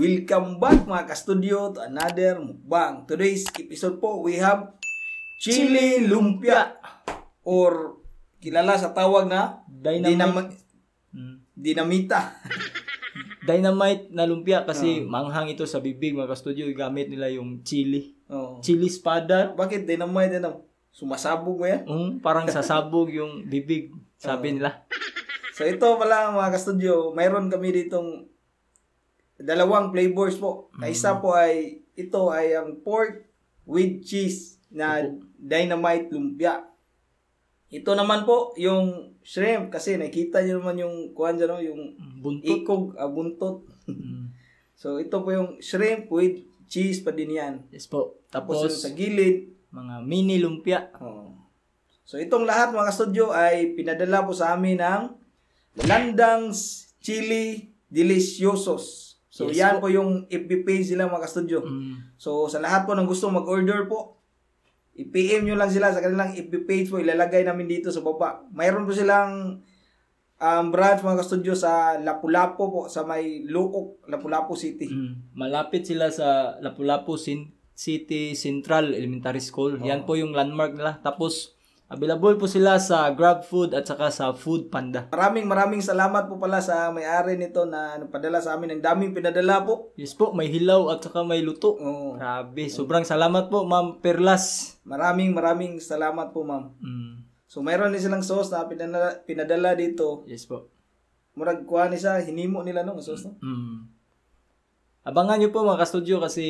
Welcome back mga ka-studio to another mukbang. Today's episode po, we have Chili Lumpia or kilala sa tawag na dinamita. Dynamite na lumpia kasi manghang ito sa bibig mga ka-studio. Gamit nila yung chili. Chili espada. Bakit dynamite na? Sumasabog mo yan? Parang sasabog yung bibig, sabi nila. So ito pala mga ka-studio, mayroon kami ditong dalawang flavors po. Isa po ay ito ay ang pork with cheese na dynamite lumpia. Ito naman po yung shrimp kasi nakita niyo naman yung kuan dyan, yung buntot. Buntot. So ito po yung shrimp with cheese pa din yan. Yes po. Tapos yung sa gilid, mga mini lumpia. So itong lahat mga studio ay pinadala po sa amin ng Landang's Chili Deliciosos. So Yes yan po yung FB page nila mga studio. So sa lahat po ng gusto mag-order po, i-PM nyo lang sila sa kanilang FB page po. Ilalagay namin dito sa baba. Mayroon po silang branch mga ka-studio sa Lapu-Lapu po, sa may Luok, Lapu-Lapu City. Malapit sila sa Lapu-Lapu City Central Elementary School. Yan po yung landmark nila. Tapos available po sila sa GrabFood at saka sa Food Panda. Maraming salamat po pala sa may-ari nito na nagpadala sa amin. Ang daming pinadala po. Yes po, may hilaw at saka may luto. Grabe, sobrang salamat po Ma'am Perlas. Maraming salamat po ma'am. So mayroon din silang sauce na pinadala dito. Yes po. Murag kuha ni sa hinimo nila no, sauce no. Abangan nyo po mga ka-studio kasi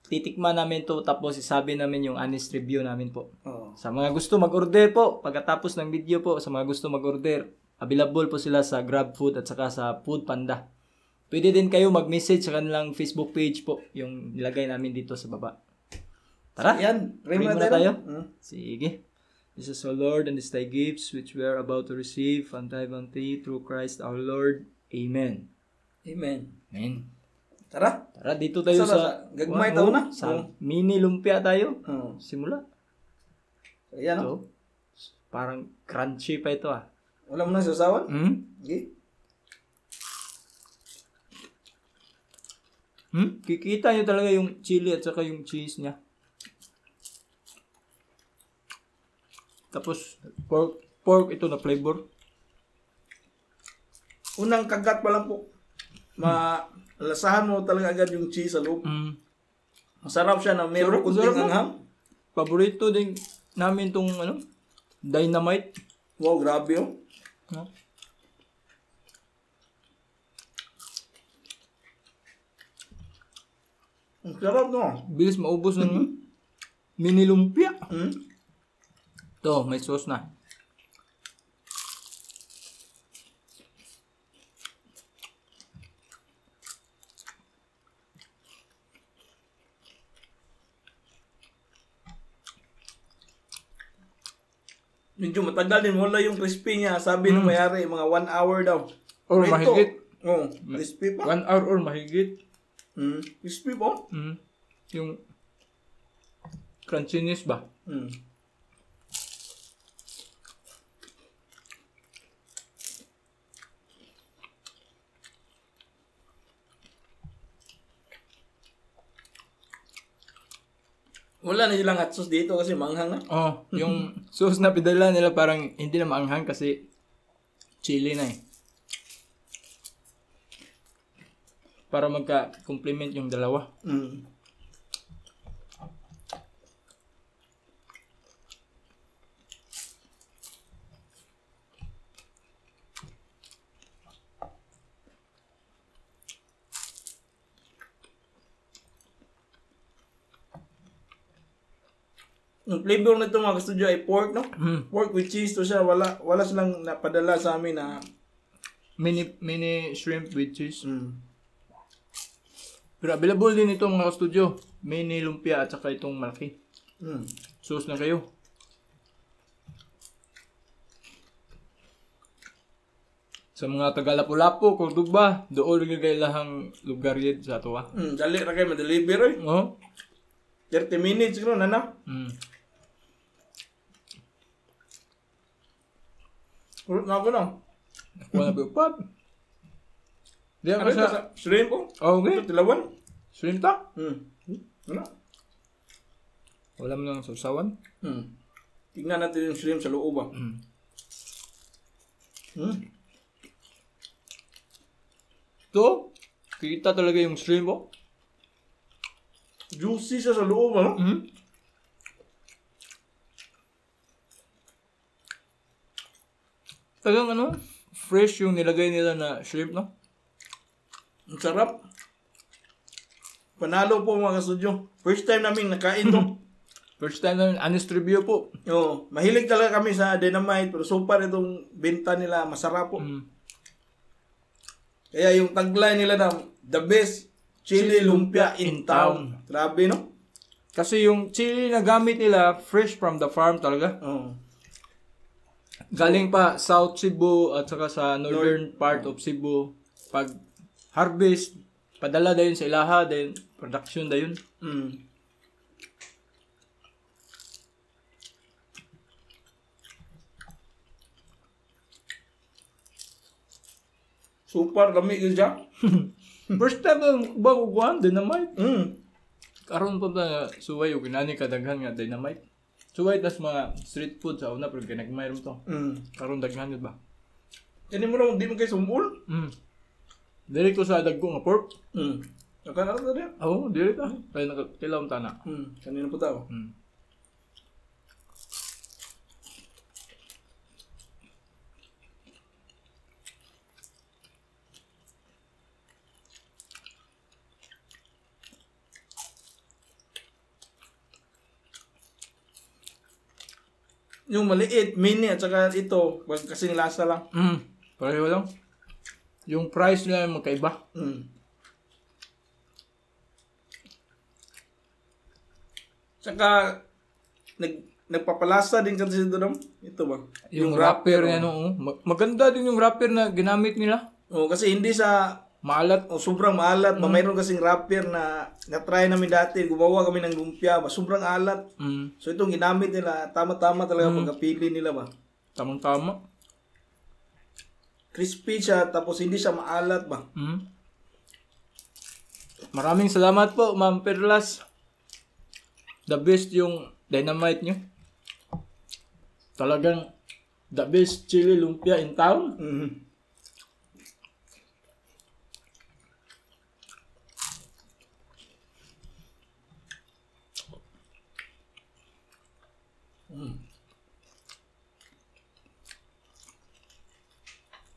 titikman namin to tapos isabi namin yung honest review namin po. Sa mga gusto mag-order po, pagkatapos ng video po, sa mga gusto mag-order, available po sila sa GrabFood at saka sa Food Panda. Pwede din kayo mag-message sa kanilang Facebook page po, yung nilagay namin dito sa baba. Tara, yan, pray muna tayo. Sige. This is our Lord and this thy gifts which we are about to receive and thy bounty through Christ our Lord. Amen. Amen. Amen. Tara, dito tayo sa gagmay tayo na. Sa mini lumpia tayo. Simula. So, yan ito, parang crunchy pa ito Wala mo na sasawan? Okay. Kikita nyo talaga yung chili at saka yung cheese niya. Tapos pork ito na flavor. Unang kagat pa lang po. Malasahan mo talaga agad yung cheese sa loob. Masarap siya na meron kunting anghang. Paborito din namin tong dynamite. Wow, grabe Ang sarap no. Bilis maubos ng mini lumpia. Ito, may sauce na. Medyo matagal din. Wala yung crispy niya. Sabi ng mayari, mga 1 hour daw. Or mahigit. Crispy pa. 1 hour or mahigit. Crispy po. Yung crunchiness ba? Wala na silang hot sauce dito kasi manghang na. Yung sauce na pinadala nila parang hindi na maanghang kasi chili na Para magka-complement yung dalawa. Yung flavor nito mga ka-studio ay pork, no? Pork with cheese to siya. Wala silang napadala sa amin na mini shrimp with cheese. Pero available din ito mga ka-studio. Mini lumpia at saka itong malaki. Sauce na kayo. Sa mga taga Lapu-Lapu, Cordoba, doon rin kayo lahang lugar yun sa ito dali na kayo ma-deliver 30 minutes ko na. Urut na ako na. Nakuha na ba? Di Ano ako ito sa... sa shrimp po? Okay. Ito, tilawan? Shrimp ta? Ano? Wala mo lang sausawan. Tingnan natin yung shrimp sa loob ba? Ito, kita talaga yung shrimp oh. Juicy siya sa loob, ano? Talagang ano, fresh yung nilagay nila na shrimp, no? Ang sarap. Panalo po mga kasudyo. First time namin nakain to. First time namin, honest review po. Oo, mahilig talaga kami sa Dynamite pero so far itong benta nila masarap po. Kaya yung tagline nila na the best chili lumpia in town. Grabe, no? Kasi yung chili na gamit nila, fresh from the farm talaga. Oo. Galing pa South Cebu at saka sa northern part of Cebu. Pag harvest, padala dayon sa ilaha, then production dayon. Super lami yun siya. First time na bago kuhan, Dynamite. Karon pa na suway o ginani kadaghan nga Dynamite. Suway tas mga street food sa una pero ginagmayroon to. Karon daghan yun ba? Kani mo naman, di mo kayo sumul? Dili ko sa dagko nga pork. Nakanarap na rin. Oo, dili ta. Kaya nakakilawang tana. Kanina po tao. Yung maliit, mini at saka ito, wag kasing lasa lang. Pareho lang. Yung price nila yung magkaiba. Saka nagpapalasa din kasi ito, ito ba? Yung wrapper yan, oo. Maganda din yung wrapper na ginamit nila. Oo, kasi hindi sa Maalat. sobrang maalat. Mayroon kasing wrapper na na-try namin dati. Gumawa kami ng lumpia ba. Sobrang alat. So itong ginamit nila, tama-tama talaga pagkapili nila ba. Tamang-tama. Crispy siya, tapos hindi siya maalat ba. Maraming salamat po, Ma'am Perlas. The best yung Dynamite nyo. Talagang the best chili lumpia in town.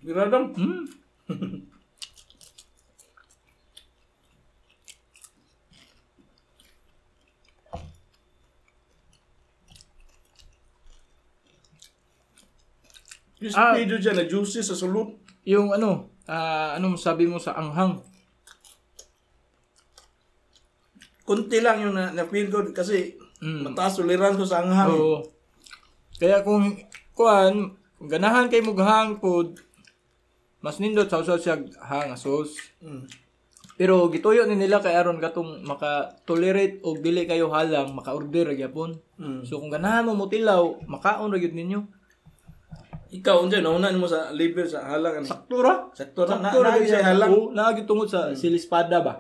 Biradam. Crispy doon dyan, na juicy sa sulot. Yung ano, anong sabi mo sa anghang? Kunti lang yung na-feel ko kasi mataas uliran ko sa anghang. Oo. Kaya kung ganahan kay mughang food, mas nindot sa usod siya hang sauce. Pero gituyo ni nila kay aron katong maka-tolerate og dili kayo halang, maka-order gyapon. So kung ganahan mo mutilaw, makaon ra gyud ninyo. Ikaw unsa nauna mo sa liver sa halang. Sakto ra. Sakto ra na siya halang. Oo, naagi tungod sa silispada ba.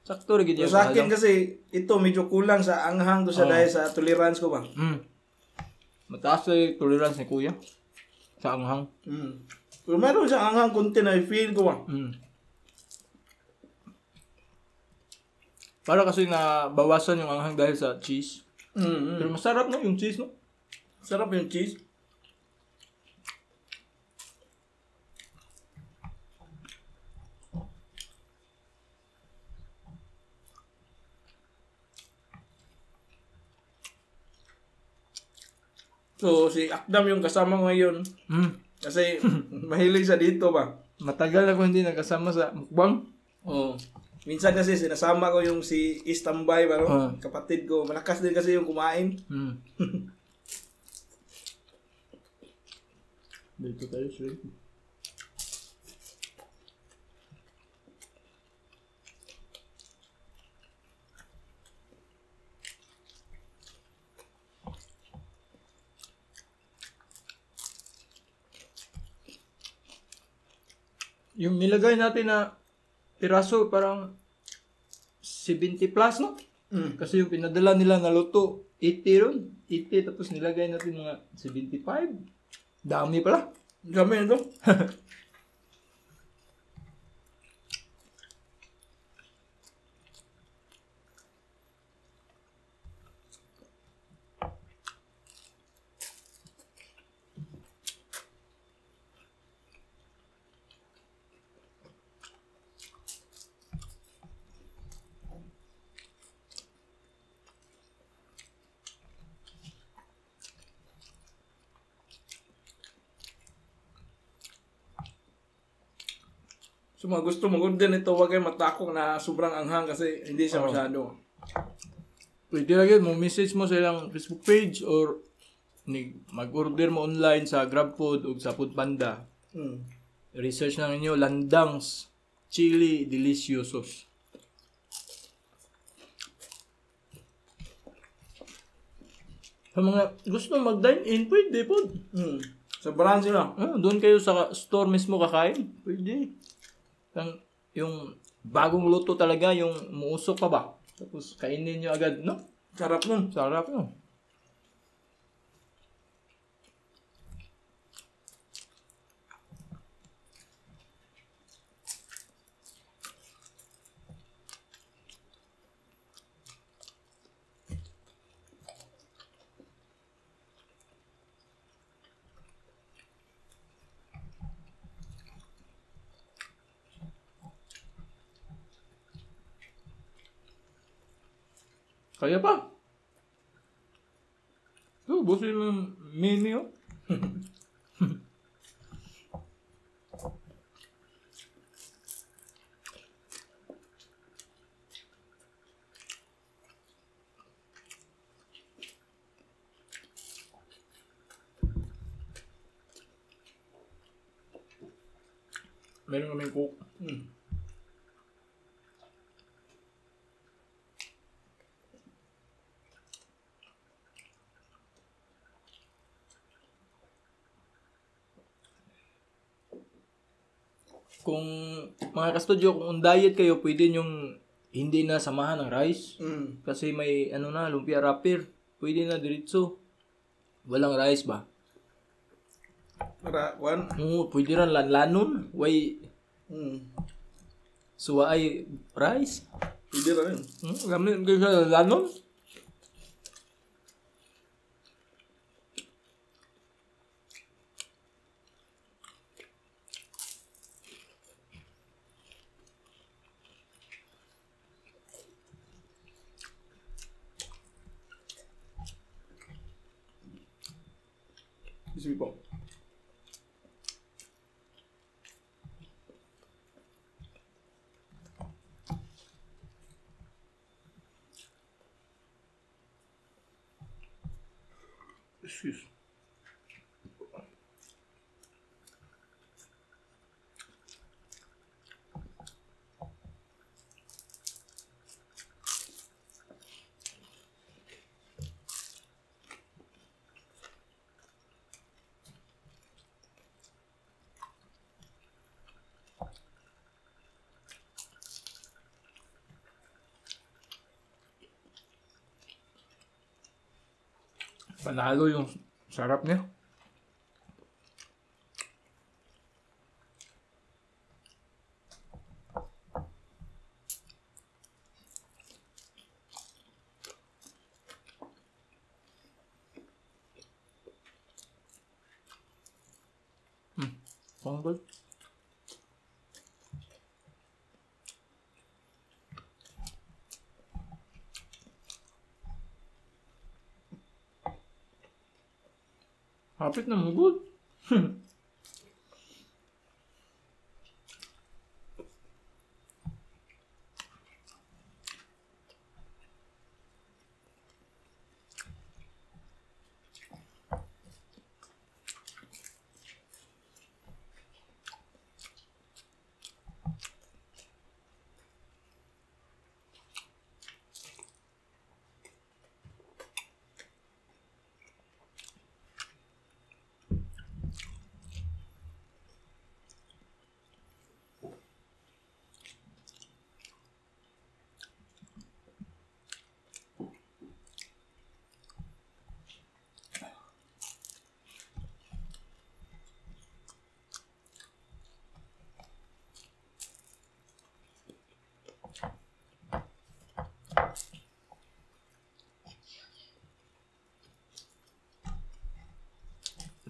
Sakto ra gyud yung Sa akin kasi ito medyo kulang sa anghang to sa dahil sa tolerance ko ba. Mataas ay tolerance ni kuya sa anghang. Pero meron siyang anghang kunti na feel ko ba. Para kasi na bawasan yung anghang dahil sa cheese. Pero masarap no yung cheese no. Sarap yung cheese. So, si Akdam yung kasama ko ngayon. Kasi mahilig siya dito ba. Matagal ako hindi nakasama sa mukbang. Oo. Minsan kasi sinasama ko yung si Istambay ba, no? Kapatid ko. Malakas din kasi yung kumain. Dito tayo, shrimp. Yung nilagay natin na piraso parang 70 plus, no? Mm. Kasi yung pinadala nila na luto, 80 ron. 80, tapos nilagay natin mga 75. Dami pala. Dami ito. So mga gusto mag-order nito, huwag kayo matakot na sobrang anghang kasi hindi siya masyado. Pwede lang yun, message mo sa ilang Facebook page or mag-order mo online sa GrabFood o sa Foodpanda. Mm. Research lang ninyo, Landang's Chili Deliciosos. Sa mga gusto mag-dine-in, pwede po. Mm. Sa brand sila. Doon kayo sa store mismo kakain. Pwede. Yung bagong luto talaga, yung muusok pa ba? Tapos kainin nyo agad, no? Sarap nun. Sarap, no? Kaya pa. So, busin mo yung menu. Meron kaming cook. Kung mga kastudyo, kung on diet kayo, pwede yung hindi na samahan ng rice. Mm. Kasi may lumpia wrapper. Pwede na diretso. Walang rice ba? Para, one. Oo, pwede rin lanlanon. Why suwa ay rice? Pwede rin. Gamit kayo sa lanlanon? Sige po. Excuse. Panalo yung sarap niya. Ponggol. Hapit na mugod.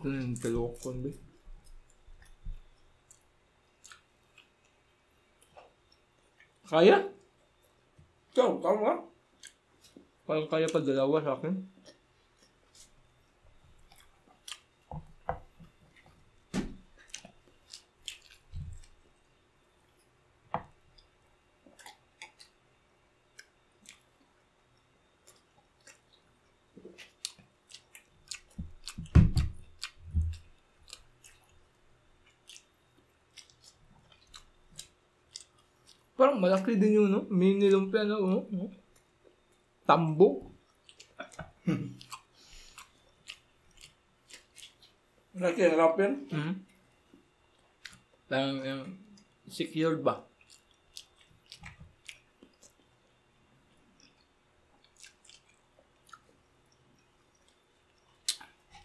Talokon ba? Kaya? Ikaw, tama? Parang kaya pa dalawa sa akin. Parang malaki din yung mini lumpia na tambo. Laki, harapin. Parang secured ba?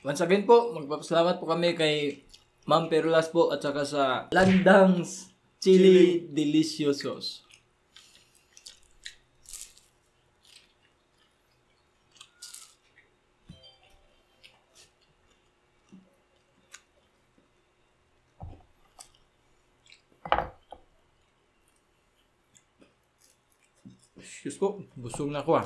Once again po, magpapasalamat po kami kay Ma'am Perlas po at saka sa Landang's Chili Delicious Sauce. Excuse po, busog na ako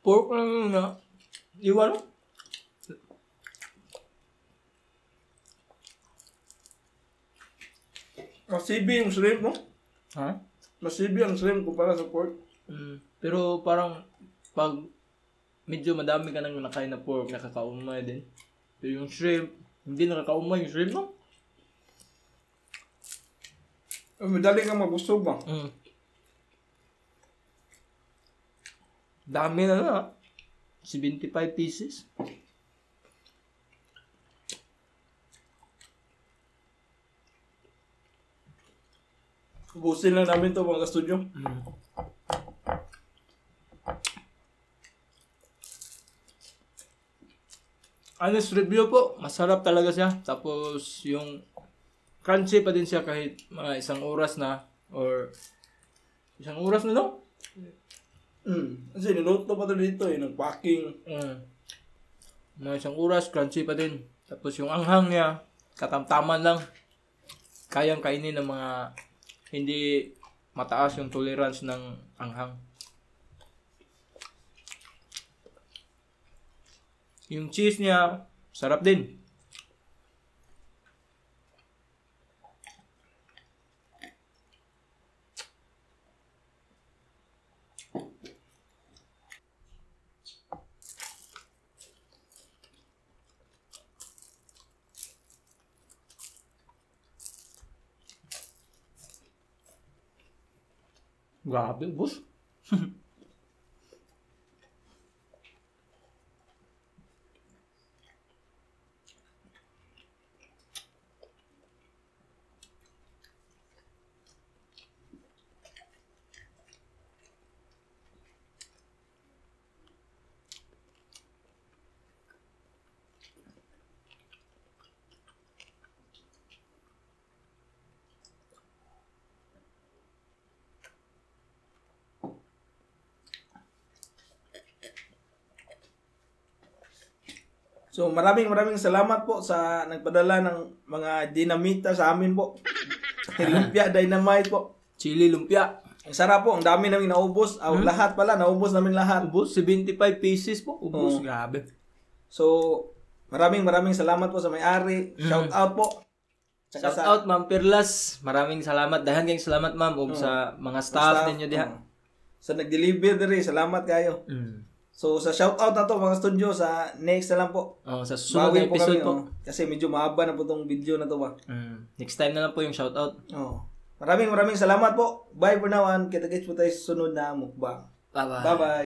Pork lang na iwan. Masibi yung shrimp, no? Ha? Masibi ang shrimp kumpara sa pork. Pero parang pag medyo madami ka nang nakain na pork, nakakaumay din. Pero yung shrimp, hindi nakakaumay yung shrimp, no? Madali kang mabusog ba? Dami na 75 pieces. Ubusin lang namin to mga ka-studio. Honest review po, masarap talaga siya. Tapos yung crunchy pa din siya kahit mga isang oras na or isang oras na no? Kasi niluto pa to dito nag-packing. Mga isang oras, crunchy pa din. Tapos yung anghang niya, katamtaman lang. Kayang kainin ng mga hindi mataas yung tolerance ng anghang. Yung cheese niya, sarap din. Grabe, boss. So maraming salamat po sa nagpadala ng mga dinamita sa amin po. Lumpia Dynamite po. Chili lumpia. Ang sarap po, ang dami namin naubos. Lahat pala, naubos namin lahat. Ubus, 75 pieces po. Ubus, grabe. So, maraming salamat po sa may-ari. Shout out po. Shout out Ma'am Perlas. Maraming salamat. Dahan kayong salamat ma'am sa mga staff ninyo diha. Sa nag-deliver diri, salamat kayo. So sa shout out na to mga studio sa next na lang po. Sa susunod na episode po. Kasi medyo mahaba na po tong video na to ba. Next time na lang po yung shout out. Maraming salamat po. Bye for now and kita-kits po tayo sa sunod na mukbang. Bye-bye. Bye-bye.